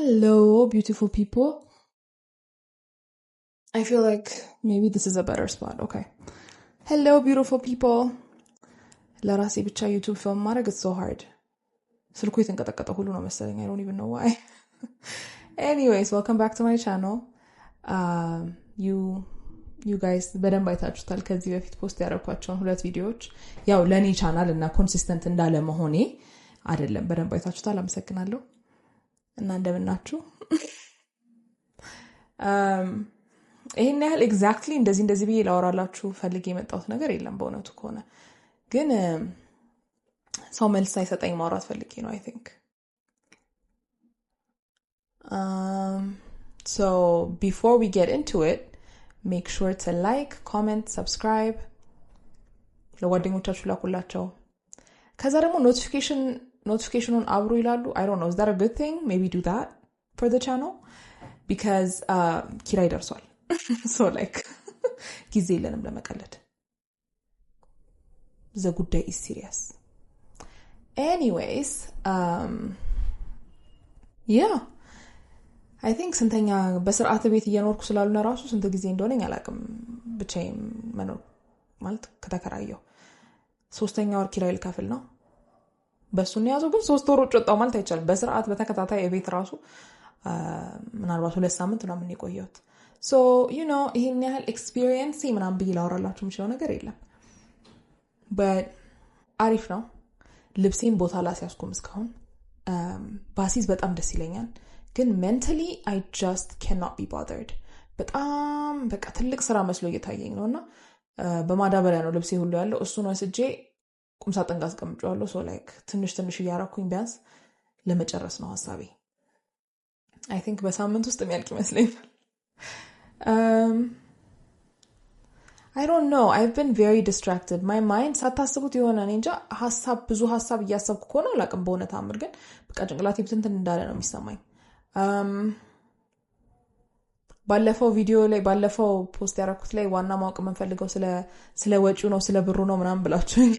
Hello, beautiful people. I feel like maybe this is a better spot. Okay. Hello, beautiful people. ለራሴ ብቻ ዩቲዩብ ፊልም ማድረግ it's so hard. ስልኩ የተንቀጠቀጠ ሁሉ ነው መሰለኝ. I don't even know why. Anyways, welcome back to my channel. You guys በደንብ አይታችሁታል ከዚህ በፊት ፖስት ያደረኳቸውን ሁለት ቪዲዮዎች ያው ለኔ ቻናል እና ኮንሲስተንት እንዳለ መሆኔ አይደለም በደንብ አይታችሁታል አመሰግናለሁ እና እንደምናችሁ ይሄን ያህል ኤግዛክትሊ እንደዚህ ብዬ ላወራላችሁ ፈልጌ የመጣሁት ነገር የለም በእውነቱ ከሆነ ግን ሰው መልስ ሳይሰጠኝ ማውራት ፈልጌ ነው I think so before we get into it make sure to like comment subscribe ለጓደኞቻችሁ ላኩላቸው ከዛ ደግሞ notification አብሩ ይላሉ I don't know is that a good thing maybe do that for the channel because ኪራይ ደርሷል so like ጊዜ የለንም ለመቀለድ the good day is serious anyways yeah I think ስንተኛ በስርዓት ቤት እየኖርኩ ስላሉና ራሱ ስንት ጊዜ እንደሆነኝ አላቅም ብቻዬን መኖር ማለት ከተከራየው ሶስተኛ ወር ኪራይ ልከፍል ነው በሱን ያዘው ግን 3 ወር ወጣው ማለት አይቻልም በስርዓት በተከታታይ ቤት ራሱ ምናልባት 2 ሳምንት ነው ምን ይቆየውት so you know ይሄን ያህል ኤክስፒሪየንስ ምናምን ብዬ ላወራላችሁ የምችለው ነገር የለም but አሪፍ ነው ልብሴን ቦታ ላስያዝኩም እስካሁን ባሲስ በጣም ደስ ይለኛል ግን mentally I just cannot be bothered በጣም በቃ ትልቅ ስራ መስሎ እየታየኝ ነውና በማዳበሪያ ነው ልብሴ ሁሉ ያለው እሱ ነው ስጄ ቁምሳጥን ጋር አስቀምጬዋለሁ so like ትንሽ እያራኩኝ ቢያንስ ለመጨረስ ነው ሐሳቤ I think በሳምንት ውስጥ የሚያልቅ ይመስለኛል I don't know I've been very distracted my mind ሳታስቡት የሆነ እንጃ ብዙ ሐሳብ እያሰብኩ ከሆነ አላቅም በእውነት አምር ግን በቃ ጭንቅላቴ ብትንትን እንዳለ ነው የሚሰማኝ ባለፈው ቪዲዮ ላይ ባለፈው ፖስት ያደረኩት ላይ ዋና ማወቅ የምንፈልገው ስለ ወጪው ነው ስለ ብሩ ነው ምናምን ብላችሁኝ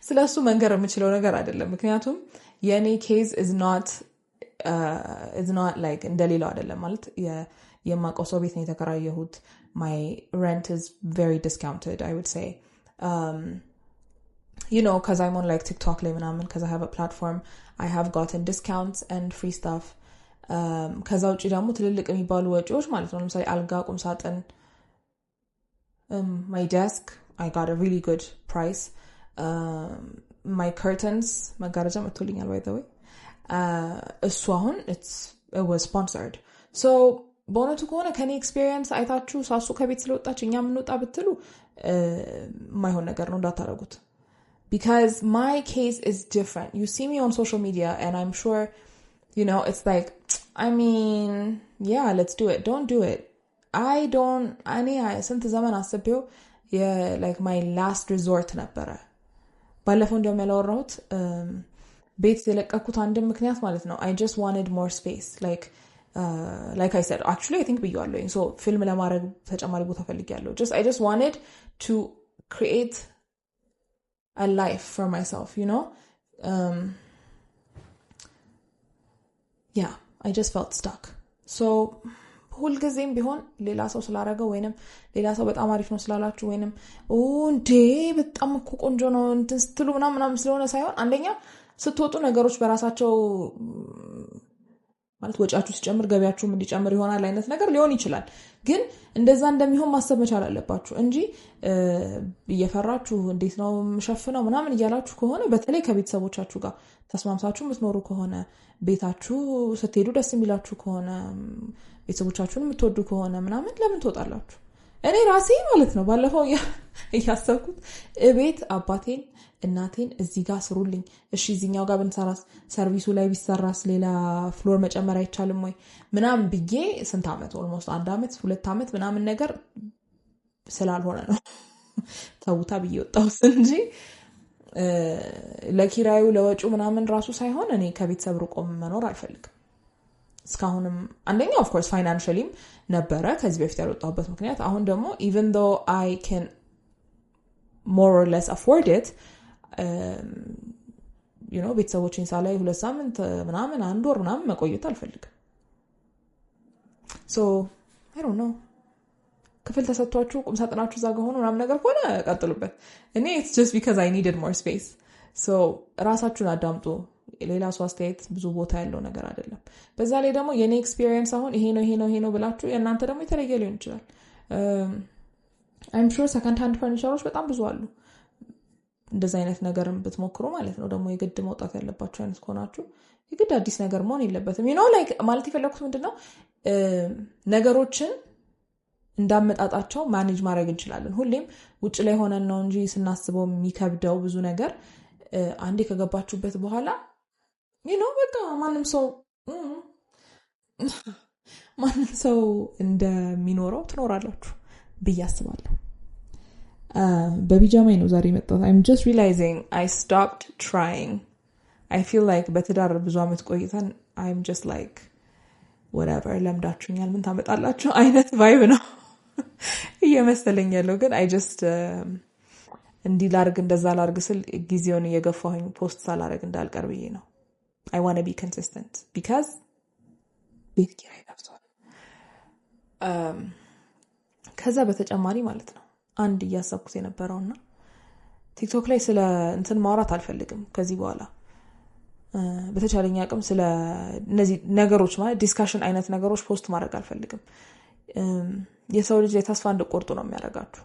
ስለሱ መንገር የምችለው ነገር አይደለም ምክንያቱም የኔ ኬዝ is not like እንደሌላው አይደለም ማለት የማውቀው ሰው ቤት ነው የተከራየሁት my rent is very discounted I would say you know cuz I'm on like TikTok ላይ ምናምን cuz I have a platform I have gotten discounts and free stuff ከዛ ውጪ ደግሞ ትልልቅ የሚባሉ ወጪዎች ማለት ነው ለምሳሌ አልጋ ቁም ሳጥን my desk I got a really good price my curtains መጋረጃ መጥቶልኛል by the way እሱ አሁን it was sponsored so በእውነቱ ከሆነ ከኔ ኤክስፒሪየንስ አይታችሁ ሳሱ ከቤት ስለወጣች እኛ ምንወጣ ብትሉ ማይሆን ነገር ነው እንዳታረጉት because my case is different you see me on social media and I'm sure you know it's like I mean yeah let's do it don't do it I ስንት ዘመን አስቤው like my last resort ነበረ ባለፈው እንደውም ያላወራሁት ቤት የለቀኩት አንድ ምክንያት ማለት ነው I just wanted more space like I said actually I think ብያለሁ so ፊልም ለማድረግ ተጨማሪ ቦታ ፈልጌያለሁ I just wanted to create a life for myself you know yeah I just felt stuck so ሁልጊዜም ቢሆን ሌላ ሰው ስላረገው ወይንም ሌላ ሰው በጣም አሪፍ ነው ስላላችሁ ወይንም እንዴ በጣም እኮ ቆንጆ ነው እንትን ስትሉ ምናምን ስለሆነ ሳይሆን አንደኛ ስትወጡ ነገሮች በራሳቸው ማለት ወጫችሁ ሲጨምር ገቢያችሁም እንዲጨምር ይሆናል አይነት ነገር ሊሆን ይችላል ግን እንደዛ እንደሚሆን ማሰብ መቻል አለባችሁ እንጂ እየፈራችሁ እንዴት ነው መሸፈነው ምናምን እያላችሁ ከሆነ በተለይ ከቤተሰቦቻችሁ ጋር ተስማምታችሁ የምትኖሩ ከሆነ ቤታችሁ ስትሄዱ ደስ የሚላችሁ ከሆነ ቤተሰቦቻችሁን የምትወዱ ከሆነ ምናምን ለምን ትወጣላችሁ እኔ ራሴ ማለት ነው ባለፈው እያሰብኩት እቤት አባቴን እናቴን እዚህ ጋር ስሩልኝ እሺ እዚህኛው ጋር ብንሰራስ ሰርቪሱ ላይ ቢሰራስ ሌላ ፍሎር መጨመር አይቻልም ወይ ምናምን ብዬ ስንት አመት almost 1 አመት 2 አመት ምናምን ነገር ስላልሆነ ነው ተውታ ብዬ ወጣሁ እንጂ ለኪራዩ ለወጪው ምናምን ራሱ ሳይሆን እኔ ከቤተሰብ ርቆ መኖር አልፈልግም እስካሁንም አንደኛ of course financially ነበረ ከዚህ በፊት ያልወጣሁበት ምክንያት አሁን ደግሞ even though I can more or less afford it you know ቤተሰቦችን ሳላይ 2 ሳምንት ምናምን 1 ወር ምናምን መቆየት አልፈልግም so I don't know ክፍል ተሰጥቷችሁ ቁም ሳጥናችሁ ዛጋ ሆኖ ምናምን ነገር ሆነ ቀጥሉበት እኔ it's just because I needed more space so ራሳችሁን አዳምጡ ሌላ ሰው አስተያየት ብዙ ቦታ ያለው ነገር አይደለም በዛ ላይ ደግሞ የኔ ኤክስፒሪየንስ አሁን ይሄ ነው ብላችሁ የእናንተ ደግሞ የተለየ ሊሆን ይችላል I'm sure second hand furnitureዎች በጣም ብዙ አሉ እንደዛ አይነት ነገርም ብትሞክሩ ማለት ነው ደግሞ የግድ መውጣት ያለባችሁ አይነት ከሆናችሁ የግድ አዲስ ነገር መሆን የለበትም you know like ማለት የፈለኩት ምንድነው ነገሮችን እንዳመጣጣቸው ማኔጅ ማድረግ እንችላለን ሁሌም ውጭ ላይ ሆነን ነው እንጂ ስናስበው የሚከብደው ብዙ ነገር አንዴ ከገባችሁበት በኋላ you know በቃ ማንም ሰው እንደሚኖረው ትኖራላችሁ ብያስባለሁ በቢጃማይ ነው ዛሬ መጣሁ I'm just realizing I stopped trying I feel like በትዳር ብዙ አመት ቆይተን I'm just like whatever ለምዳችሁኛል ምን ታመጣላችሁ አይነት vibe ነው እየመሰለኝ ያለው ግን I just እንዲህ ላርግ እንደዛ ላርግ ስል ጊዜውን እየገፋሁኝ ፖስት ሳላረግ እንዳልቀርብዬ ነው I want to be consistent because ቤት ኪራይ ከፍቷል ከዛ በተጨማሪ ማለት ነው አንድ እያሰብኩት የነበረውና ቲክቶክ ላይ ስለ እንትን ማውራት አልፈልግም ከዚህ በኋላ በተቻለኝ አቅም ስለ እነዚህ ነገሮች ማለት ዲስካሽን አይነት ነገሮች ፖስት ማድረግ አልፈልግም የሰው ልጅ ተስፋ እንደቆርጡ ነው የሚያደርጋችሁ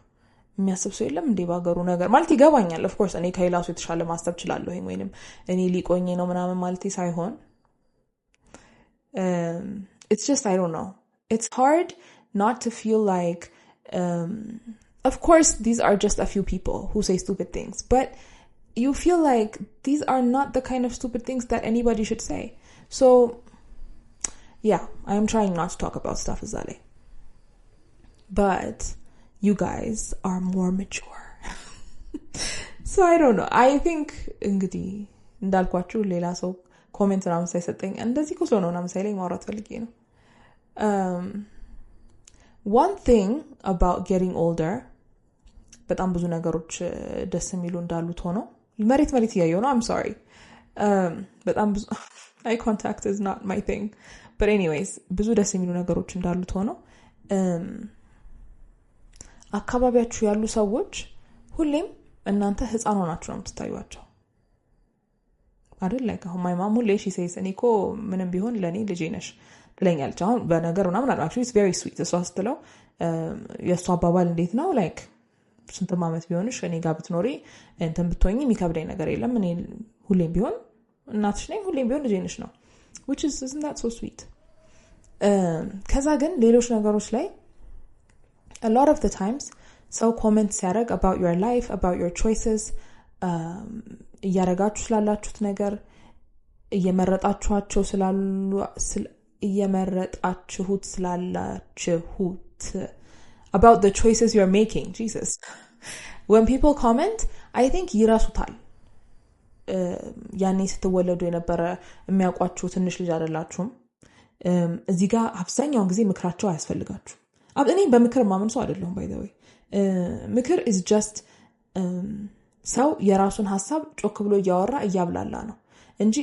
የሚያስብ ሰው የለም እንዴ ባገሩ ነገር ማለት ይገባኛል of course እኔ ከይላሱ የተሻለ ማሰብ ይችላልው ወይንም እኔ ሊቆኝ ነው ምናምን ማለት ሳይሆን it's just I don't know it's hard not to feel like of course these are just a few people who say stupid things but you feel like these are not the kind of stupid things that anybody should say so yeah I am trying not to talk about stuff azale but you guys are more mature so I don't know I think እንግዲህ እንዳልኳችሁ ሌላ ሰው ኮሜንት ናም ሳይሰጠኝ እንደዚህ ኮስሎ ነው ናም ሳይለኝ ማውራት ፈልጌ ነው one thing about getting older በጣም ብዙ ነገሮች ደስ የሚሉ እንዳሉት ሆኖ መሬት ያየው ነው I'm sorry በጣም ብዙ eye contact is not my thing but anyways ብዙ ደስ የሚሉ ነገሮች እንዳሉት ሆኖ አካባቢያችሁ ያሉ ሰዎች ሁሌም እናንተ ህፃን ሆናችሁ ነው የምትታዩዋቸው አይደል like my mom ሁሌ she says እኔ እኮ ምንም ቢሆን ለኔ ልጄ ነሽ ትለኛለች አሁን በነገር ምናምን actually it's very sweet እሷ ስትለው የሷ አባባል እንዴት ነው like ስንት ማመት ቢሆንሽ እኔ ጋር ብትኖሪ እንትን ብትሆኚ የሚከብደኝ ነገር የለም እኔ ሁሌም ቢሆን እናትሽ ነኝ ሁሌም ቢሆን ልጄ ነሽ ነው which is isn't that so sweet ከዛ ግን ሌሎች ነገሮች ላይ a lot of the times so comments ሲያደርግ about your life about your choices እያረጋችሁ ስላላችሁት ነገር እየመረጣችኋቸው ስላላችሁት about the choices you're making Jesus when people comment I think ይራሱታል ያኔ ስትወለዱ የነበረ የሚያውቋችሁ ትንሽ ልጅ አይደላችሁም እዚህ ጋር አብዛኛው ጊዜ ምክራቸው አያስፈልጋችሁ እኔ በምክር ማመን ሰው አይደለሁም by the way ምክር is just ሰው የራሱን ሐሳብ ጮክ ብሎ ያወራ እያብላላ ነው እንጂ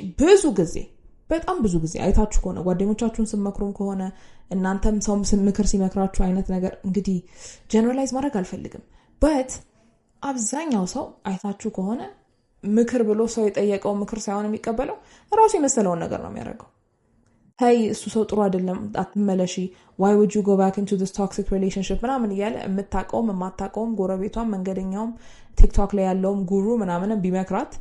በጣም ብዙ ጊዜ አይታችሁ ከሆነ ጓደኞቻችሁን ስመክሩም ከሆነ እናንተም ሰው ምክር ሲመክራችሁ አይነት ነገር እንግዲህ ጀነራላይዝ ማድረግ አልፈልግም but አብዛኛው ሰው አይታችሁ ከሆነ ምክር ብሎ ሰው የጠየቀው ምክር ሳይሆን የሚቀበለው ራሱ የመሰለውን ነገር ነው የሚያደርገው hey እሱ ሰው ጥሩ አይደለም አትመለሺ why would you go back into this toxic relationship ምናምን እያለ የማታውቀውም ጎረቤቷም መንገደኛውም ቲክቶክ ላይ ያለውም ጉሩ ምናምን ቢመክራት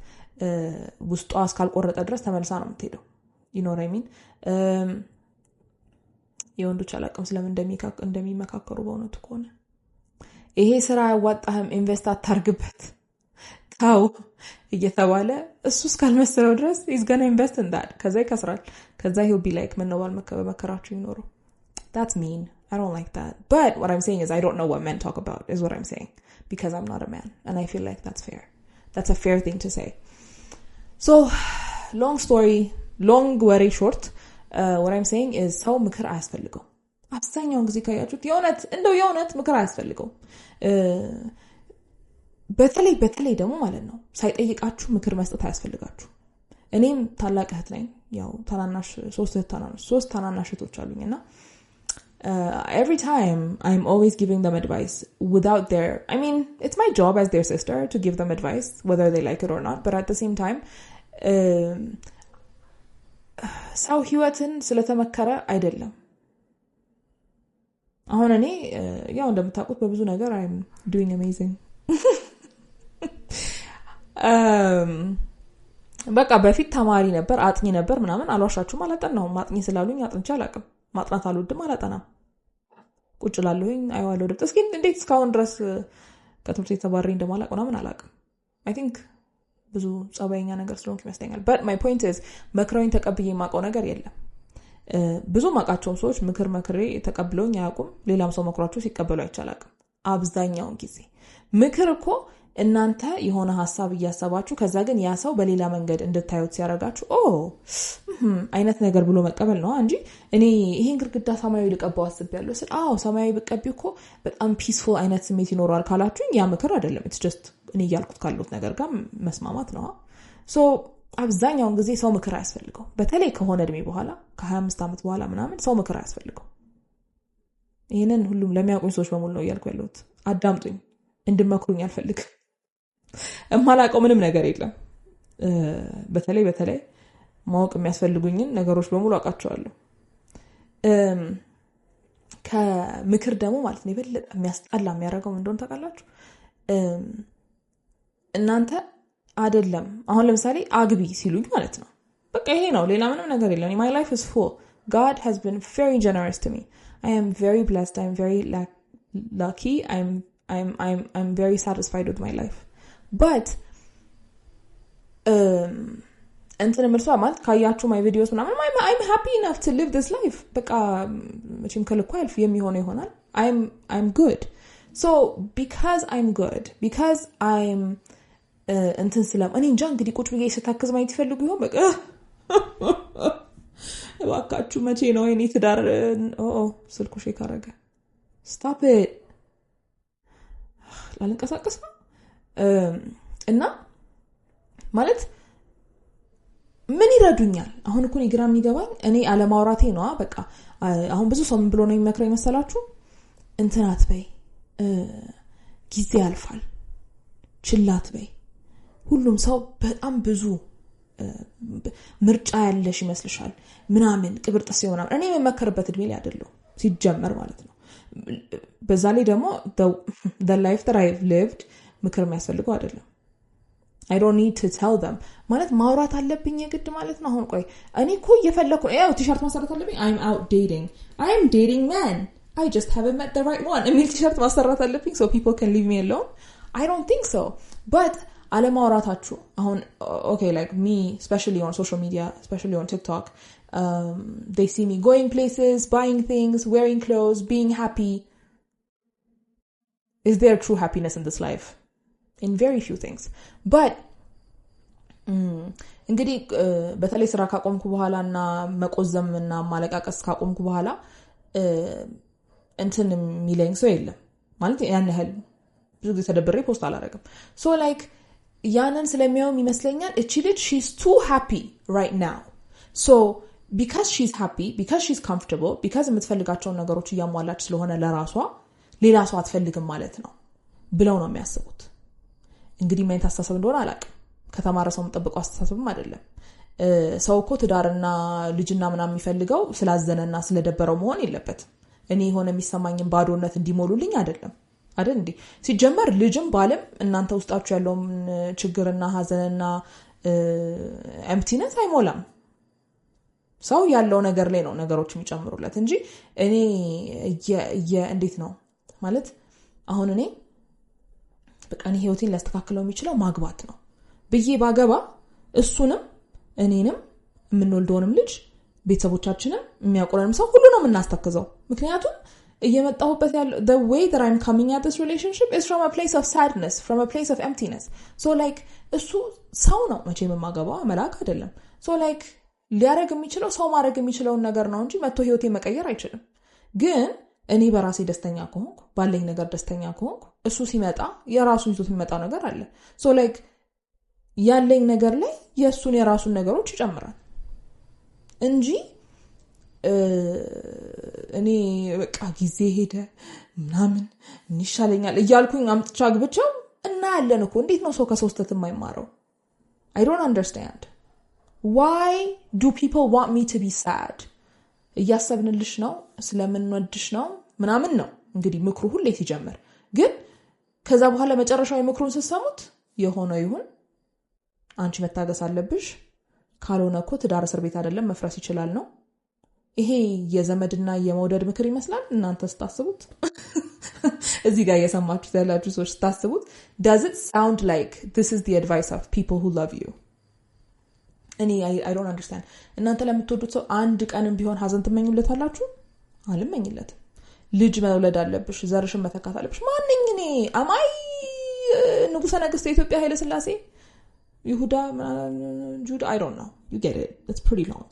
ውስጧ እስካልቆረጠ ድረስ ተመልሳ ነው የምትሄደው you know what I mean የወንዶች አላቅም ስለምን እንደሚመካከሩ በእውነቱ ከሆነ ይሄ ስራ ያዋጣህም ኢንቨስት አታርግበት ታው እየተባለ እሱ እስካልመሰለው ድረስ is going to invest in that ከዛ ይከስራል ከዛ he'll be like ምን ነው ባልመከራችሁ ይኖሩ that's mean I don't like that but what I'm saying is I don't know what men talk about is what I'm saying because I'm not a man and I feel like that's a fair thing to say so long very short what I'm saying is ሰው ምክር አያስፈልገው አብዛኛውን ጊዜ ካያችሁት የእውነት ምክር አያስፈልገው በተለይ ደግሞ ማለት ነው ሳይጠይቃችሁ ምክር መስጠት አያስፈልጋችሁ እኔም ታላቅ እህት ነኝ ያው ታናናሽ ሶስት ታናናሽ እህቶች አሉኝና every time I'm always giving them advice without their, I mean, it's my job as their sister to give them advice whether they like it or not, but at the same time ሰው ህይወትን ስለተመከረ አይደለም። አሁን እኔ ያው እንደምታውቁት በብዙ ነገር I'm doing amazing በቃ በፊት ተማሪ ነበር አጥኚ ነበር ምናምን አልዋሻችሁም አላጠናሁም ማጥኚ ስላሉኝ አጥንቻ አላቅም ማጥናት አልወድም አላጠናም ቁጭ ላለሁኝ አይዋለው ደስ እስኪ እንዴት እስካሁን ድረስ ከትምህርት የተባረኝ እንደማላቅ ምናምን አላቅም I think ብዙ ጸባይኛ ነገር ስለሆንኩ ይመስለኛል but my point is መክረውኝ ተቀብዬ ማቀው ነገር የለም ብዙ ማቃቸው ሰዎች ምክር መክሬ ተቀብለውኝ አያውቁም ሌላም ሰው መክሯቸው ሲቀበሉ አይቻላቅም አብዛኛው ጊዜ ምክር እኮ እናንተ የሆነ ሐሳብ ያያሰባችሁ ከዛ ግን ያ ሰው በሌላ መንገድ እንድታዩት ሲያረጋችሁ አይነት ነገር ብሎ መቀበል ነው እንጂ እኔ ይሄን ግርግዳ ሰማያዊ ልቀባው አስቤያለሁ ስል ሰማያዊ በቀቢው እኮ በጣም ፒስፉል አይነት ስሜት ይኖራል ካላችሁ ያ ምክር አይደለም it's just እኔ ያልኩት ካሉት ነገር ጋር መስማማት ነው so አብዛኛው ጊዜ ሰው ምክር አያስፈልገው በተለይ ከሆነ እድሜ በኋላ ከ25 አመት በኋላ ምናምን ሰው ምክር አያስፈልገው ይሄንን ሁሉም ለሚያውቁኝ ሰዎች በሙሉ ነው ያልኩ ያለሁት አዳምጡኝ እንድመክሩኝ አልፈልግ እማላቀው ምንም ነገር የለም በተለይ ማወቅ የሚያስፈልጉኝን ነገሮች በሙሉ አውቃቸዋለሁ ከምክር ደግሞ ማለት ነው ይበልጥ የሚያስጣላ የሚያረጋው እንደሆነ ታውቃላችሁ እናንተ አይደለም አሁን ለምሳሌ አግቢ ሲሉኝ ማለት ነው በቃ ይሄ ነው ሌላ ምንም ነገር የለም my life is full God has been very generous to me I am very blessed I am very lucky I'm very satisfied with my life but እንትን መልሷ ማለት ካያችሁ my videos ምናምን I'm happy enough to live this life በቃ መቼም ከልኩ አልፍ የሚሆነው ይሆናል I'm good so because I'm good because I'm እንትን ስለም እኔ እንጃ እንግዲህ ቁጭ ብዬ ስታከዝ ማየት ይፈልጉ ይሆን በቃ እባካችሁ መቼ ነው እኔ ትዳር ስልኩ ሼክ አረገ stop it ላልንቀሳቀስ ነው እና ማለት ምን ይረዱኛል አሁን እኮ ይግራም ይገባኝ እኔ አለማውራቴ ነው በቃ አሁን ብዙ ሰው ምን ብሎ ነው የሚመክረኝ መሰላችሁ እንትናት በይ ጊዜ ያልፋል ችላት በይ ሁሉም ሰው በጣም ብዙ ምርጫ ያለሽ ይመስልሻል ምናምን ቅብርጥስ ይሆናል እኔ መመከርበት እድሜ ላይ አይደለም ሲጀመር ማለት ነው በዛ ላይ ደግሞ the life that I've lived ምክር የሚያስፈልገው አይደለም I don't need to tell them ማለት ማውራት አለብኝ የግድ ማለት ነው አሁን ቆይ እኔ እኮ እየፈለኩ ያው ቲሸርት ማሰራት አለብኝ I'm out dating I am dating man I just haven't met the right one የሚል ቲሸርት ማሰራት አለብኝ so people can leave me alone I don't think so but አለማውራታችሁ አሁን okay like me especially on social media especially on TikTok they see me going places buying things wearing clothes being happy is there true happiness in this life in very few things but እንግዲህ በተለይ ስራ ካቆምኩ በኋላና መቆዘምና ማለቃቀስ ካቆምኩ በኋላ እንትን የሚለኝ ሰው የለም ማለት ያን ያህል ብዙ ጊዜ ተደብሬ ፖስት አላረግም so like ያንን ስለሚያው ይመስለኛል እቺ ልጅ she's too happy right now so because she's happy because she's comfortable because የምትፈልጋቸው ነገሮች ያሟላች ስለሆነ ለራሷ ሌላ ሰው አትፈልግም ማለት ነው ብለው ነው የሚያስቡት እንግዲህ ምን ታሳሰብ እንደሆነ አላውቅም ከተማረ ሰው መጠበቀው አስተሳሰብም አይደለም ሰው እኮ ትዳርና ልጅና ምናምን የሚፈልገው ስላዘነና ስለደበረው መሆን የለበት እኔ ሆነ የሚሰማኝን ባዶነት እንዲሞሉልኝ አይደለም አይደል እንዴ ሲጀመር ልጅም ባለም እናንተ ውስጣችሁ ያለውን ችግርና ሀዘንና ኤምፕቲነስ አይሞላም ሰው ያለው ነገር ላይ ነው ነገሮች የሚጨምሩለት እንጂ እኔ እንዴት ነው ማለት አሁን እኔ በቃ እኔ ህይወቴን ላስተካክለው የሚችለው ማግባት ነው ብዬ ባገባ እሱንም እኔንም የምንወልደውንም ልጅ ቤተሰቦቻችንን የሚያቆረንም ሰው ሁሉ ነው የምናስተካክዘው ምክንያቱም እየመጣሁበት ያለው the way that I'm coming at this relationship is from a place of sadness from a place of emptiness so like እሱ ሰው ነው መቼም የማገባው መልአክ አይደለም so like ሊያረግ የሚችለው ሰው ማረግ የሚችለውን ነገር ነው እንጂ መጥቶ ህይወቴ መቀየር አይችልም ግን እኔ በራሴ ደስተኛ ከሆንኩ ባለኝ ነገር ደስተኛ ከሆንኩ እሱ ሲመጣ የራሱ ይዞት የሚመጣው ነገር አለ so like ያለኝ ነገር ላይ የሱን የራሱን ነገሮች ይጨምራል እንጂ እኔ በቃ ጊዜ ሄደ ምናምን እንይሻለኛል እያልኩኝ አምጥቻ ግብቻው እና ያለን እኮ እንዴት ነው ሰው ከሶስተት የማይማረው? I don't understand. Why do people want me to be sad? እያሰብንልሽ ነው ስለምንወድሽ ነው ምናምን ነው እንግዲህ ምክሩ ሁሌ ሲጀምር ግን ከዛ በኋላ መጨረሻው ምክሩን ሲሰሙት የሆነ ይሁን አንቺ መታገስ አለብሽ ካልሆነ እኮ ትዳር እስር ቤት አይደለም መፍረስ ይችላል ነው ይሄ የዘመድና የመውደድ ምክር ይመስላል እናንተ ስታስቡት እዚህ ጋር የሰማችሁት ያላችሁ ሰዎች ስታስቡት does it sound like this is the advice of people who love you? I don't understand. እናንተ ለምትወዱት ሰው አንድ ቀንም ቢሆን ሀዘን ትመኙለታላችሁ? አልመኝለትም። ልጅ መውለድ አለብሽ ዘርሽን መተካት አለብሽ ማንኝ እኔ አማይ ንጉሠ ነገሥት የኢትዮጵያ ኃይለ ሥላሴ ይሁዳ ጁዳ I don't know. You get it. It's pretty long.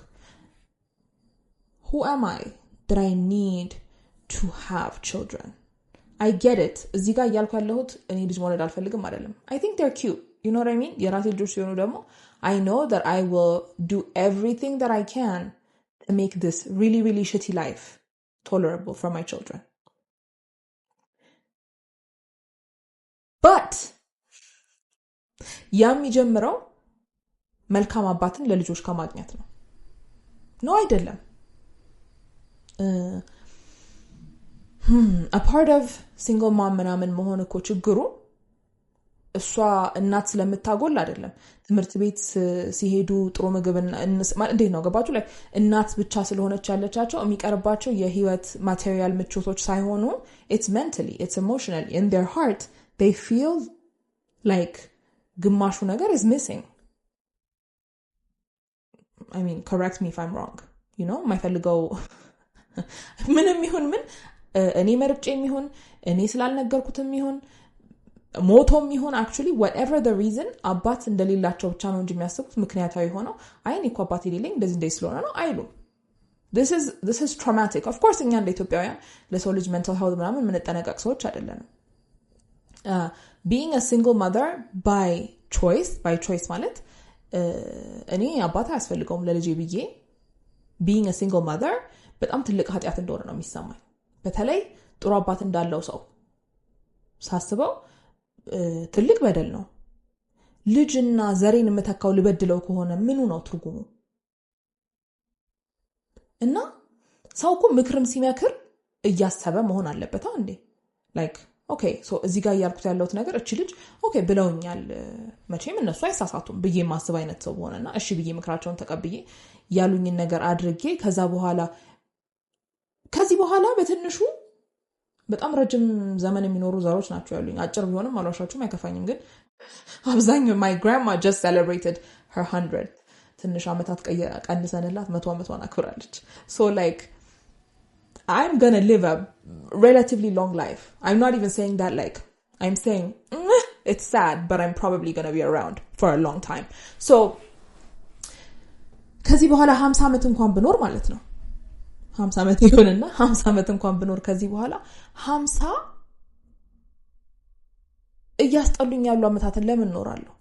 Who am I that I need to have children? I get it. እዚህ ጋር እያልኩ ያለሁት እኔ ልጅ መውለድ አልፈልግም አይደለም. I think they're cute. You know what I mean? የራሴ ልጆች ሲሆኑ ደግሞ I know that I will do everything that I can to make this really, really shitty life tolerable for my children. But ያ የሚጀምረው መልካም አባትን ለልጆች ከማግኘት ነው። ነው አይደለም? A part of single mom ምናምን መሆን እኮ ችግሩ እሷ እናት ስለምታጎል አይደለም ትምህርት ቤት ሲሄዱ ጥሩ ምግብና እንዴት ነው ገባችሁ ላይ እናት ብቻ ስለሆነች ያለቻቸው የሚቀርባቸው የህይወት ማቴሪያል ምቾቶች ሳይሆኑ it's mentally it's emotionally in their heart they feel like ግማሹ ነገር is missing. I mean correct me if I'm wrong. You know ማይፈልገው ምንም ይሁን ምን እኔ መርጬም ይሁን እኔ ስላልነገርኩትም ይሁን ሞቶም ይሁን actually whatever the reason አባት እንደሌላቸው ብቻ ነው እንጂ የሚያስቡት ምክንያታዊ ሆነው አይኔ እኮ አባት የሌለኝ እንደዚህ ስለሆነ ነው አይሉ this is traumatic. Of course እኛ እንደ ኢትዮጵያውያን ለሰው ልጅ mental health ምናምን የምንጠነቀቅ ሰዎች አይደለንም. Being a single mother by choice ማለት እኔ አባት አያስፈልገውም ለልጄ ብዬ being a single mother በጣም ትልቅ ኃጢያት እንደሆነ ነው የሚሰማኝ በተለይ ጥሩ አባት እንዳለው ሰው ሳስበው ትልቅ በደል ነው ልጅና ዘሬን መተካው ልበድለው ከሆነ ምኑ ነው ትርጉሙ እና ሰውኩ ምክርም ሲመክር እያሰበ መሆን አለበት እንዴ like okay so እዚህ ጋር ያልኩት ያለውት ነገር እቺ ልጅ okay ብለውኛል መቼም እነሱ አይሳሳቱም ብዬ ማስብ አይነት ሰው ሆነና እሺ ብዬ ምክራቸውን ተቀብዬ ያሉኝን ነገር አድርጌ ከዚህ በኋላ በትንሹ በጣም ረጅም ዘመን የሚኖሩ ዘሮች ናቸው ያሉኝ አጭር ቢሆንም አሏሻችሁም አይከፋኝም ግን አብዛኛው my grandma just celebrated her 100 ትንሽ አመታት ቀንሰንላት 100 አመቷን አክብራለች so like I'm going to live a relatively long life. I'm not even saying that like I'm saying it's sad but I'm probably going to be around for a long time. So ከዚህ በኋላ 50 አመት እንኳን ብኖር ማለት ነው 50 አመት ይሆንና 50 አመት እንኳን ብኖር ከዚህ በኋላ 50 እያስጠሉኝ ያሉ አመታትን ለምን ኖራለሁ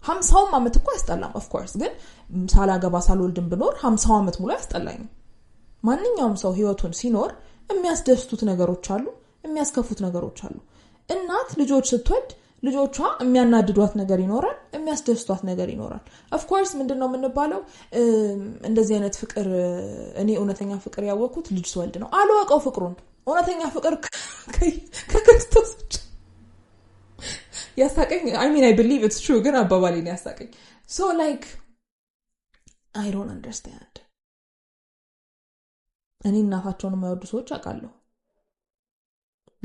50 አመት እኮ ያስጠላም of course ግን ሳላገባ ሳልወልድም ብኖር 50 አመት ሙሉ ያስጠላኝ ማንኛውም ሰው ህይወቱን ሲኖር የሚያስደስቱት ነገሮች አሉ የሚያስከፉት ነገሮች አሉ እናት ልጆች ስትወድ ልጆቿ የሚያናድዷት ነገር ይኖራል የሚያስደስቷት ነገር ይኖራል of course ምንድነው የምንባለው እንደዚህ አይነት ፍቅር እኔ እውነተኛ ፍቅር ያወቅኩት ልጅ ስወልድ ነው አልወቀው ፍቅሩን እውነተኛ ፍቅር ከክርስቶስ ያሳቀኝ I mean I believe it's true ግን አባባሌን ያሳቀኝ so like I don't understand እኔ እናታቸውን የማይወዱ ሰዎች አውቃለሁ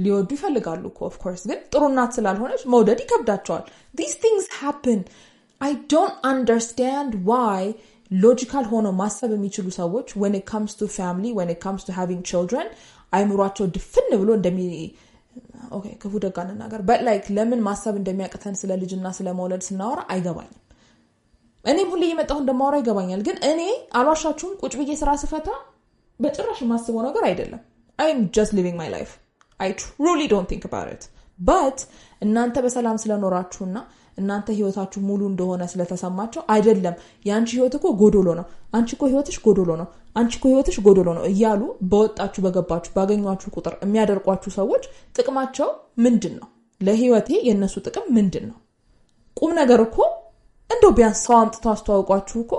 ሊወዱ ይፈልጋሉ እኮ of course ግን ጥሩ እናት ስላልሆነች መውደድ ይከብዳቸዋል these things happen I don't understand why logical ሆኖ ማሰብ የሚችሉ ሰዎች when it comes to family when it comes to having children አይምሯቸው ድፍን ብሎ okay ክፉ ደጋና ነገር but like ለምን ማሰብ እንደሚያቀተን ስለ ልጅና ስለ መውለድ ስናወራ አይገባኝም እኔ ሁሌ የመጣሁ እንደማወራ ይገባኛል ግን እኔ አልዋሻችሁም ቁጭ ብዬ ስራ ስፈታ በጭራሽ ማስበው ነገር አይደለም I am just living my life I truly don't think about it but እናንተ በሰላም ስለኖራችሁና እናንተ ህይወታችሁ ሙሉ እንደሆነ ስለተሰማቸው አይደለም ያንቺ ህይወት እኮ ጎዶሎ ነው አንቺ እኮ ህይወትሽ ጎዶሎ ነው አንቺ እኮ ህይወትሽ ጎዶሎ ነው እያሉ በወጣችሁ በገባችሁ ባገኟችሁ ቁጥር የሚያደርቋችሁ ሰዎች ጥቅማቸው ምንድነው ለህይወቴ የነሱ ጥቅም ምንድነው ቁም ነገር እኮ እንደው ቢያንስ ሰው አምጥተው አስተዋውቋችሁ እኮ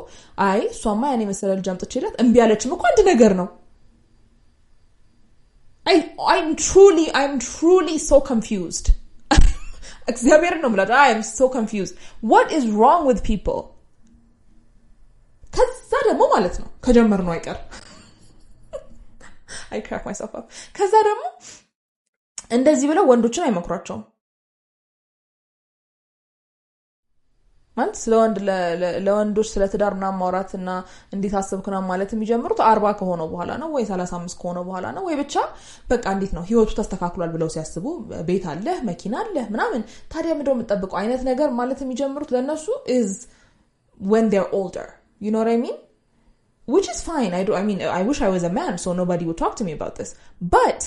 አይ ሷማ ያኔ መሰለ ልጅ አምጥቼላት እምቢ አለችም እኮ አንድ ነገር ነው I'm truly so confused እግዚአብሔር ነው ማለት I am so confused what is wrong with people ከዛ ደግሞ ማለት ነው ከጀመር ነው አይቀር I crack myself up ከዛ ደግሞ እንደዚህ ብለው ወንዶችን አይመክሯቸውም ማለት ስለወንድ ለወንዶች ስለ ትዳርና ማውራትና እንዴት አሰብኩና ማለት የሚጀምሩት 40 ከሆነ በኋላ ነው ወይ 35 ከሆነ በኋላ ነው ወይ ብቻ በቃ እንዴት ነው ህይወቱ ተስተካክሏል ብለው ሲያስቡ ቤት አለ መኪና አለ ምናምን ታዲያ ምንድነው የምትጠብቀው አይነት ነገር ማለት የሚጀምሩት ለነሱ is when they're older you know what I mean which is fine I wish I was a man so nobody would talk to me about this but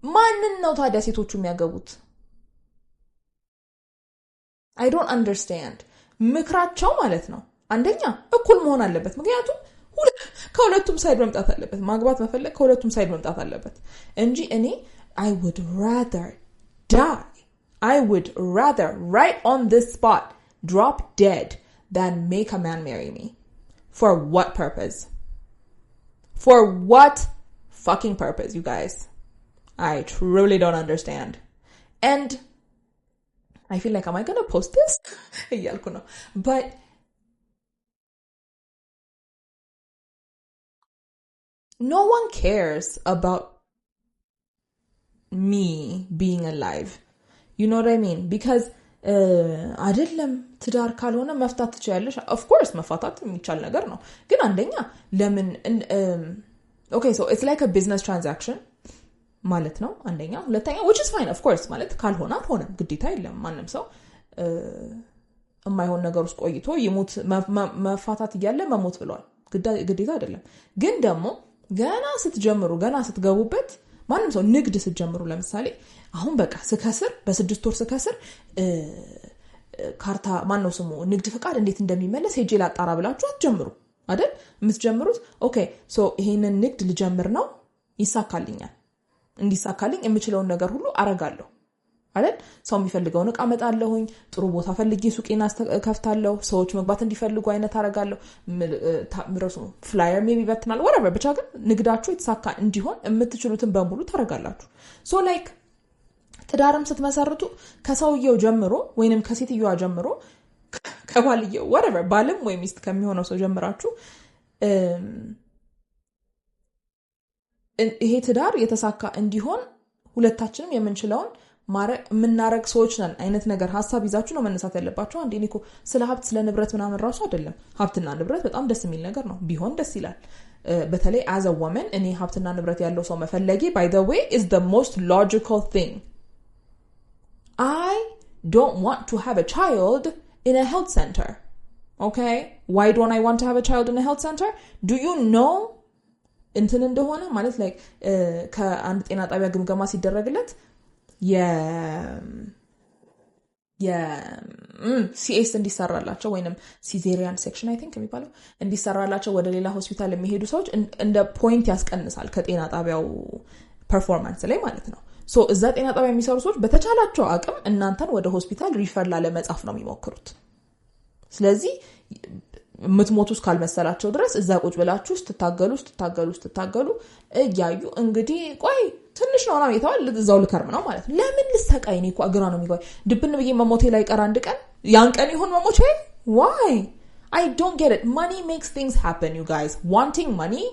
ማንን ነው ታዲያ ሴቶቹ የሚያገቡት I don't understand ምክራቸው ማለት ነው አንደኛ እኩል መሆን አለበት ምክንያቱም ከሁለቱም ሳይድ መምጣት አለበት ማግባት መፈለግ ከሁለቱም ሳይድ መምጣት አለበት እንጂ እኔ I would rather die I would rather right on this spot drop dead than make a man marry me for what purpose for what fucking purpose you guys I truly don't understand and I feel like am I going to post this እያልኩ ነው but no one cares about me being alive you know what I mean because አይደለም ትዳር ካልሆነ መፍታት ትችያለሽ of course መፋታት የሚቻል ነገር ነው ግን አንደኛ ለምን okay so it's like a business transaction ማለት ነው አንደኛ ሁለተኛ which is fine of course ማለት ካልሆነ አልሆነም ግዴታ የለም ማንንም ሰው የማይሆን ነገር ውስጥ ቆይቶ ይሞት መፋታት ይያለ መሞት ብሏል ግዴታ አይደለም ግን ደግሞ ገና ስትገቡበት ማንንም ሰው ንግድ ስትጀምሩ ለምሳሌ አሁን በቃ ስከስር በ6 ወር ስከስር ካርታ ማነው ስሙ ንግድ ፍቃድ እንዴት እንደሚመለስ ሄጄ ላጣራ ብላችሁ አትጀምሩ አይደል የምትጀምሩት ኦኬ ሶ ይሄንን ንግድ ልጀምር ነው ይሳካልኛል እንዲሳካልኝ የምችለውን ነገር ሁሉ አረጋለሁ አይደል ሰው የሚፈልገውን እቃ መጣለሁኝ ጥሩ ቦታ ፈልጌ ሱቄና ከፍታለሁ ሰዎች መግባት እንዲፈልጉ አይነት አረጋለሁ ምረሱ ፍላየር ሜቢ በትናል whatever ብቻ ግን ንግዳችሁ የተሳካ እንዲሆን የምትችሉትን በሙሉ ታረጋላችሁ so like ትዳርም ስትመሰርቱ ከሰውየው ጀምሮ ወይንም ከሴትየዋ ጀምሮ ከባልየው whatever ባልም ወይ ሚስት ከሚሆነው ሰው ጀምራችሁ ይሄ ትዳር የተሳካ እንዲሆን ሁለታችንም የምንችለውን ምናረግ ሰዎች ነን አይነት ነገር ሐሳብ ይዛችሁ ነው መነሳት ያለባችሁ አንዴ እኮ ስለ ሀብት ስለ ንብረት ምናምን ራሱ አይደለም ሀብትና ንብረት በጣም ደስ የሚል ነገር ነው ቢሆን ደስ ይላል በተለይ as a woman እኔ ሀብትና ንብረት ያለው ሰው መፈለጌ by the way is the most logical thing I don't want to have a child in a health center okay why don't I want to have a child in a health center do you know እንትን እንደሆነ ማለት like ከአንድ ጤና ጣቢያ ግምገማ ሲደረግለት CS እንዲሰራላቸው ወይንም ሲዜሪያን ሴክሽን I think የሚባለው እንዲሰራላቸው ወደ ሌላ ሆስፒታል የሚሄዱ ሰዎች እንደ ፖይንት ያስቀንሳል ከጤና ጣቢያው ፐርፎርማንስ ላይ ማለት ነው so እዛ ጤና ጣቢያ የሚሰሩ ሰዎች በተቻላቸው አቅም እናንተን ወደ ሆስፒታል ሪፈር ላለመጻፍ ነው የሚሞክሩት ስለዚህ ምትሞቱ ካልመሰላቸው ድረስ እዛ ቁጭ ብላችሁ ስትታገሉ እያዩ እንግዲህ ቆይ ትንሽ ነው ነው የታው እዛው ልከርም ነው ማለት ነው ለምን ልሰቃይ ነው እኮ አግራ ነው የሚቆይ ድብን ብዬ መሞቴ ላይ ቀር አንድ ቀን ያን ቀን ይሁን መሞቼ why I don't get it money makes things happen you guys wanting money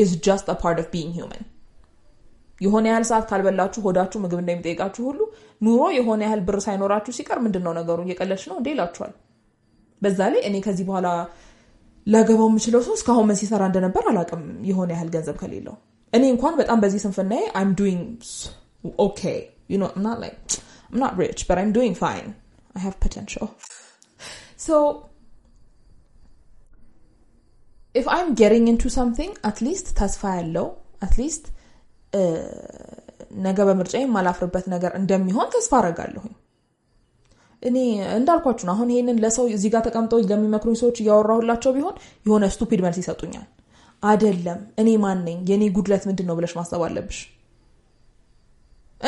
is just a part of being human የሆነ ያህል ሰዓት ካልበላችሁ ሆዳችሁ ምግብ እንደሚጠይቃችሁ ሁሉ ኑሮ የሆነ ያህል ብር ሳይኖራችሁ ሲቀር ምንድነው ነገሩ እየቀለልሽ ነው እንዴ ይላችኋል በዛ ላይ እኔ ከዚህ በኋላ ላገባው የምችለው ሰው እስካሁን ምን ሲሰራ እንደነበር አላውቅም የሆነ ያህል ገንዘብ ከሌለው እኔ እንኳን በጣም በዚህ ስንፍናዬ I'm doing okay you know I'm not rich but I'm doing fine I have potential so if I'm getting into something at least ተስፋ ያለው at least ነገ በምርጫዬ ማላፍርበት ነገር እንደሚሆን ተስፋ አደርጋለሁ እኔ እንዳልኳችሁ ነው አሁን ይሄንን ለሰው እዚህ ጋር ተቀምጠው ለሚመክሩኝ ሰዎች ያወራሁላቸው ቢሆን የሆነ ስቱፒድ መልስ ይሰጡኛል አይደለም እኔ ማን ነኝ የኔ ጉድለት ምንድነው ብለሽ ማሰብ አለብሽ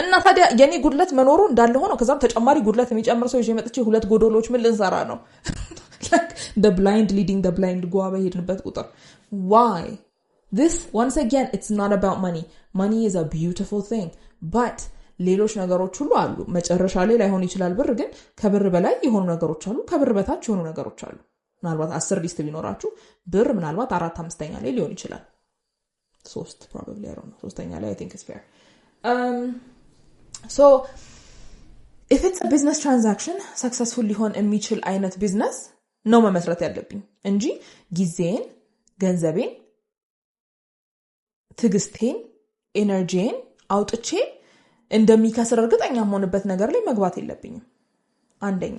እና ታዲያ የኔ ጉድለት መኖሩ እንዳለ ሆኖ ከዛም ተጨማሪ ጉድለት የሚጨምር ሰው ይመጥቼ ሁለት ጎዶሎች ምን ልንሰራ ነው like the blind leading the blind go በሄድንበት ቁጥር why this once again it's not about money is a beautiful thing but ሌሎች ነገሮች ሁሉ አሉ መጨረሻ ላይ ላይሆን ይችላል ብር ግን ከብር በላይ የሆኑ ነገሮች አሉ ከብር በታች የሆኑ ነገሮች አሉ ምናልባት 10 ሊስት ቢኖራችሁ ብር ምናልባት 4-5ኛ ላይ ሊሆን ይችላል 3 probably I don't know 3ኛ ላይ I think it's fair so if it's a business transaction successful ሊሆን የሚችል አይነት ቢዝነስ ነው መመስረት ያለብኝ እንጂ ጊዜን ገንዘቤን ትግስቴን ኤነርጂን አውጥቼ እንደሚከስር እርግጠኛ ሆነበት ነገር ላይ መግባት የለብኝም አንደኛ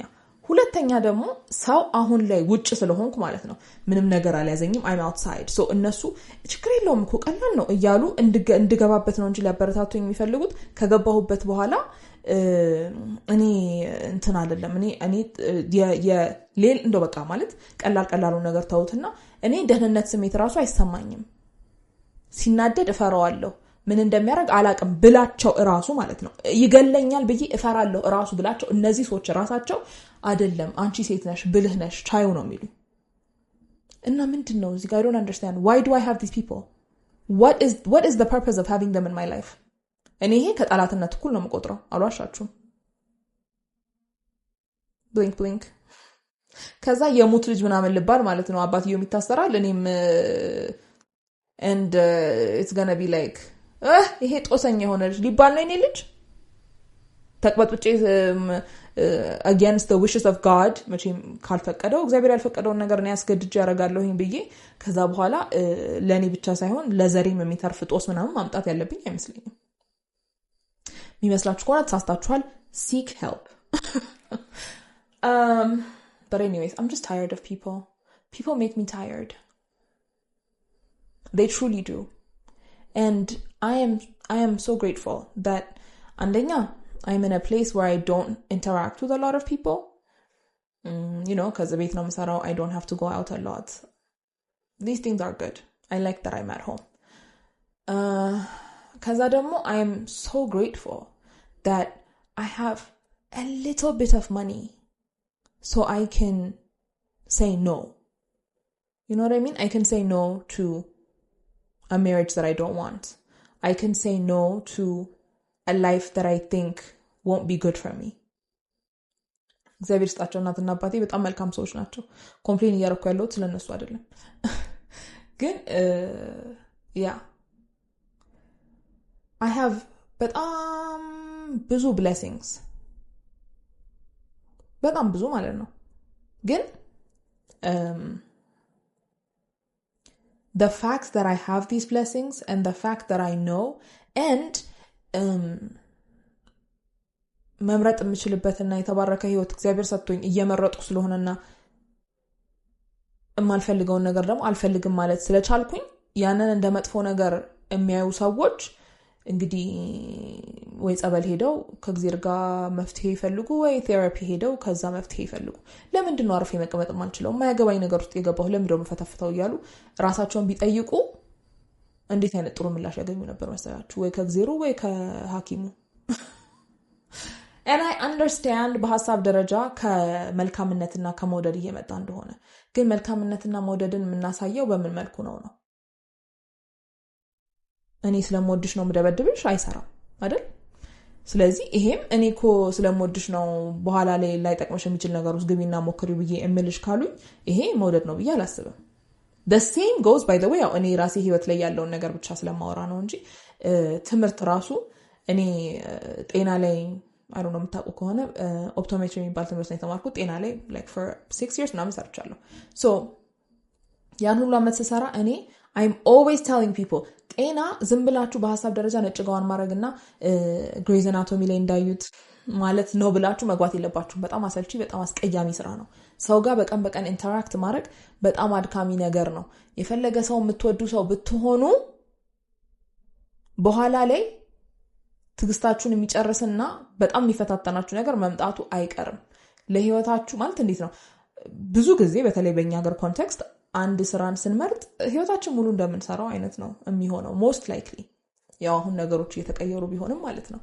ሁለተኛ ደግሞ ሰው አሁን ላይ ውጭ ስለሆንኩ ማለት ነው ምንም ነገር አልያዘኝም I'm outside so እነሱ ችግር የለውም እኮ ቀላል ነው እያሉ እንድገባበት ነው እንጂ ሊያበረታቱኝ የሚፈልጉት ከገባሁበት በኋላ እኔ እንትን አይደለም እኔ የሌል እንደው በቃ ማለት ቀላሉ ነገር ታውትና እኔ ደህንነት ስሜት ራሱ አይሰማኝም ሲናደድ እፈራዋለሁ ምን እንደሚያደርግ አላቅም ብላቸው እራሱ ማለት ነው ይገለኛል ብዬ እፈራለሁ እራሱ ብላቸው እነዚህ ሰዎች ራሳቸው አይደለም አንቺ ሴት ነሽ ብልህ ነሽ ቻዩ ነው የሚሉ እና ምንድነው እዚህ ጋር I don't understand why do I have these people what is the purpose of having them in my life እኔ ይሄ ከጣላትነት እኩል ነው የምቆጥረው አልዋሻችሁም blink ከዛ የሙት ልጅ ምናምን ልባል ማለት ነው አባትየው የሚታሰራል እኔም and it's gonna be like ይሄ ጦሰኛ የሆነ ልጅ ሊባል ነው እኔ ልጅ ተቅበጥብጬ against the wishes of God መቼም ካልፈቀደው እግዚአብሔር ያልፈቀደውን ነገር ነው ያስገድጅ ያረጋለሁኝ ብዬ ከዛ በኋላ ለኔ ብቻ ሳይሆን ለዘሬም የሚተርፍ ጦስ ምናምን ማምጣት ያለብኝ አይመስለኝም የሚመስላችሁ ከሆነ ተሳስታችኋል seek help but anyways I'm just tired of people make me tired they truly do and I am so grateful that andanya I'm in a place where I don't interact with a lot of people you know cuz the na masarao I don't have to go out a lot these things are good I like that I'm at home cuz adamo I am so grateful that I have a little bit of money so I can say no you know what I mean I can say no to a marriage that I don't want I can say no to a life that I think won't be good for me እግዚአብሔር ስጣቸው እናትና አባቴ በጣም መልካም ሰዎች ናቸው ኮምፕሌን እያረኩ ያለው ስለነሱ አይደለም ግን yeah I have በጣም ብዙ blessings በጣም ብዙ ማለት ነው ግን the fact that I have these blessings and the fact that I know and መምረጥ የምችልበትና የተባረከ ህይወት እግዚአብሔር ሰጥቶኝ እየመረጥኩ ስለሆነና የማልፈልገው ነገር ደግሞ አልፈልግም ማለት ስለቻልኩኝ ያንን እንደመጥፎ ነገር የሚያዩ ሰዎች እንግዲህ ወይ ጸበል ሄደው ከእግዚአብሔር ጋር መፍትሄ ይፈልጉ ወይ ቴራፒ ሄደው ከዛ መፍትሄ ይፈልጉ ለምንድን ነው አርፌ መቀመጥ ማልችለው ማያገባኝ ነገር ውስጥ የገባው ለምን ነው መፈተፍተው ይያሉ ራሳቸውን ቢጠይቁ እንዴት አይነት ጥሩ ምላሽ ያገኙ ነበር መሰላችሁ ወይ ከእግዚአብሔር ወይ ከሐኪሙ and I understand በሐሳብ ደረጃ ከመልካምነትና ከመውደድ እየመጣ እንደሆነ ግን መልካምነትና መውደድን የምናሳየው በምን መልኩ ነው እኔ ስለምወድሽ ነው ምደበድብሽ አይሰራም አይደል ስለዚህ ይሄም እኔኮ ስለምወድሽ ነው በኋላ ላይ ጠቅመሽ የሚችል ነገር ውስጥ ግቢና ሞክሪው ብዬ እምልሽ ካሉኝ ይሄ መውደድ ነው ብዬ አላስብም the same goes by the way እኔ ራሴ ህይወት ላይ ያለውን ነገር ብቻ ስለማወራ ነው እንጂ ትምህርት ራሱ እኔ ጤና ላይ I don't know ምታውቁ ከሆነ ኦፕቶሜትሪ የሚባል ትምህርት ነው የተማርኩት ጤና ላይ like for 6 years ምናምን ሰርቻለሁ so ያን ሁሉ አመት ሰራ እኔ I'm always telling people ጤና ዝም ብላችሁ በሐሳብ ደረጃ ነጭጋዋን ማድረግና ግሬዝ አናቶሚ ላይ እንዳዩት ማለት ነው ብላችሁ መግባት የለባችሁ በጣም አሰልቺ በጣም አስቀያሚ ስራ ነው ሰው ጋር በቀን ኢንተራክት ማድረግ በጣም አድካሚ ነገር ነው የፈለገ ሰው የምትወዱ ሰው ብትሆኑ በኋላ ላይ ትግስታችሁን የሚጨርስና በጣም የሚፈታተናችሁ ነገር መምጣቱ አይቀርም ለህይወታችሁ ማለት እንዴት ነው ብዙ ጊዜ በተለይ በእኛ ሀገር ኮንቴክስት አንድ ስራን ስንመርጥ ህይወታችን ሙሉ እንደምንሰራው አይነት ነው የሚሆነው most likely ያው አሁን ነገሮች እየተቀየሩ ቢሆንም ማለት ነው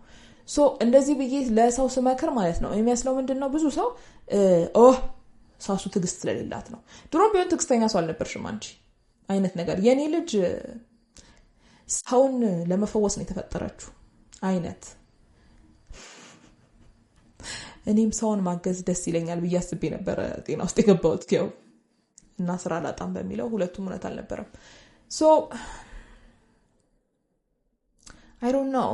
ሶ እንደዚህ ብዬ ለሰው ስመክር ማለት ነው የሚያስለው ምንድነው ብዙ ሰው ሳሱ ትግስት ስለሌላት ነው ድሮም ቢሆን ትግስተኛ ሰው አልነበርሽም አንቺ አይነት ነገር የኔ ልጅ ሰውን ለመፈወስ ነው የተፈጠረችው አይነት እኔም ሰውን ማገዝ ደስ ይለኛል ብዬ አስቤ ነበር ጤና ውስጥ የገባሁት ያው እና ስራ ላጣም በሚለው ሁለቱም እውነት አልነበረም so I don't know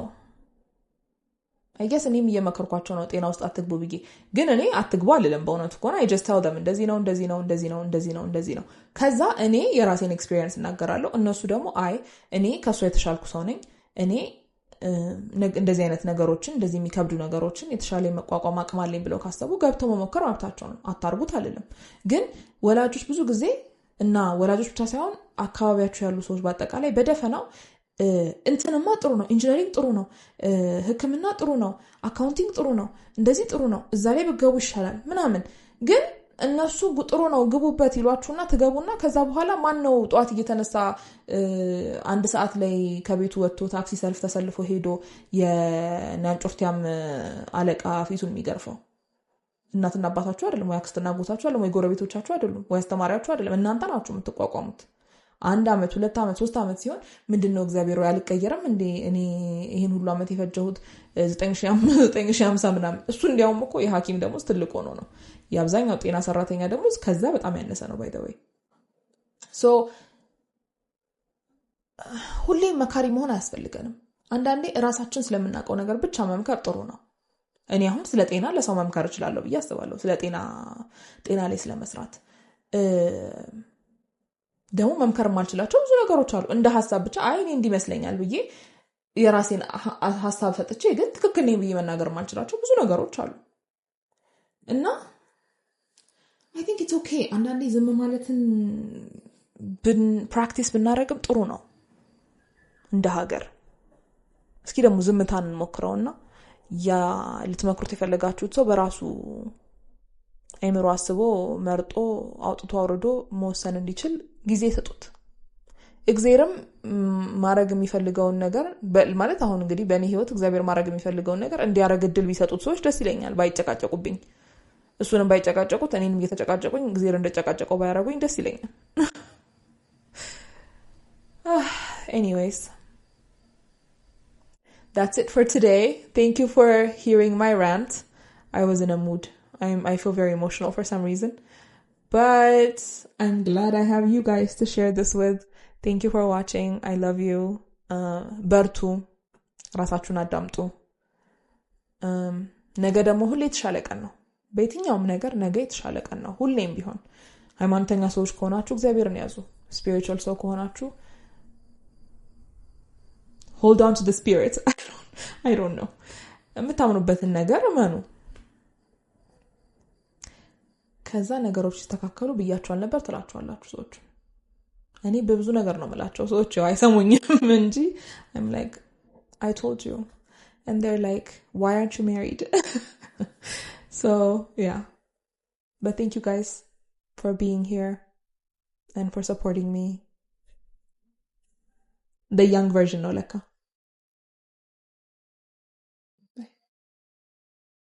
I guess እኔም እየመከርኳቸው ነው ጤና ውስጥ አትግቡ ብዬ ግን እኔ አትግቡ አልልም በእውነቱ ከሆነ I just tell them እንደዚህ ነው ከዛ እኔ የራሴን ኤክስፒሪየንስ እናገራለሁ እነሱ ደግሞ እኔ ከሱ የተሻልኩ ሰው ነኝ እኔ እንደዚህ አይነት ነገሮችን እንደዚህ የሚከብዱ ነገሮችን የተሻለ መቋቋም አቅም አለኝ ብለው ካሰቡ ገብተው መሞከር መብታቸው ነው አታርጉት አልልም ግን ወላጆች ብዙ ጊዜ እና ወላጆች ብቻ ሳይሆን አካባቢያችሁ ያሉ ሰዎች በአጠቃላይ በደፈናው እንትንማ ጥሩ ነው ኢንጂነሪንግ ጥሩ ነው ህክምና ጥሩ ነው አካውንቲንግ ጥሩ ነው እንደዚህ ጥሩ ነው እዛ ላይ ብገቡ ይሻላል ምናምን ግን እነሱ ጥሩ ነው ግቡበት ይሏችሁና ትገቡና ከዛ በኋላ ማን ነው ጧት እየተነሳ አንድ ሰዓት ላይ ከቤቱ ወጥቶ ታክሲ ሰልፍ ተሰልፎ ሄዶ የናንጮርቲያም አለቃ ፊቱን የሚገርፈው እናትና አባታችሁ አይደለም ወይ አክስትና አጎታችሁ አይደለም ወይ ጎረቤቶቻችሁ አይደሉም ወይ አስተማሪያችሁ አይደለም እናንተ ናችሁ የምትቋቋሙት አንድ አመት 2 አመት 3 አመት ሲሆን ምንድነው እግዚአብሔር ያልቀየረም እንዴ እኔ ይሄን ሁሉ አመት የፈጀሁት 9050 ምናምን እሱ እንዲያውም እኮ የሐኪም ደሞዝ ትልቅ ሆኖ ነው የአብዛኛው ጤና ሰራተኛ ደሞዝ ከዛ በጣም ያነሰ ነው by the way so ሁሌ መካሪ መሆን አያስፈልገንም አንዳንዴ ራሳችን ስለምናውቀው ነገር ብቻ መምከር ጥሩ ነው እኔ አሁን ስለ ጤና ለሰው መምከር እችላለሁ ብዬ አስባለሁ ስለ ጤና ላይ ስለመስራት ደግሞ መምከር ማልችላቸው ብዙ ነገሮች አሉ እንደ ሐሳብ ብቻ እኔ እንዲመስለኛል ብዬ የራሴን ሐሳብ ሰጥቼ ግን ትክክል ነኝ ብዬ መናገር ማልችላቸው ብዙ ነገሮች አሉ እና I think it's okay አንዳንዴ ዝም ማለትን ፕራክቲስ ብናረግም ጥሩ ነው እንደ ሀገር እስኪ ደግሞ ዝምታን እንሞክረውና ያ ልትመክሩት የፈለጋችሁት ሰው በራሱ አይምሮ አስቦ መርጦ አውጥቶ አውርዶ መወሰን እንዲችል ጊዜ ሰጡት እግዚአብሔርም ማረግ የሚፈልገውን ነገር ማለት አሁን እንግዲህ በእኔ ህይወት እግዚአብሔር ማረግ የሚፈልገውን ነገር እንዲያረግ እድል ቢሰጡት ሰዎች ደስ ይለኛል ባይጨቃጨቁብኝ እሱንም ባይጨቃጨቁት እኔንም እየተጨቃጨቁኝ እግዚአብሔር እንደጨቃጨቀው ባያረጉኝ ደስ ይለኛል anyways that's it for today thank you for hearing my rant I was in a mood I feel very emotional for some reason but I'm glad I have you guys to share this with thank you for watching I love you በርቱ ራሳችሁን አዳምጡ ነገ ደግሞ ሁሌ የተሻለ ቀን ነው በየትኛውም ነገር ነገ የተሻለ ቀን ነው ሁሌም ቢሆን ሃይማኖተኛ ሰዎች ከሆናችሁ እግዚአብሔርን ያዙ spiritual ሰው ከሆናችሁ hold on to the spirit I don't know የምታምኑበትን ነገር እመኑ ከዛ ነገሮች ተስተካከሉ ብያችኋል ነበር ትላችኋላችሁ ሰዎች እኔ በብዙ ነገር ነው የምላቸው ሰዎች አይሰሙኝም እንጂ I'm like I told you and they're like why aren't you married so yeah but thank you guys for being here and for supporting me the young version no leka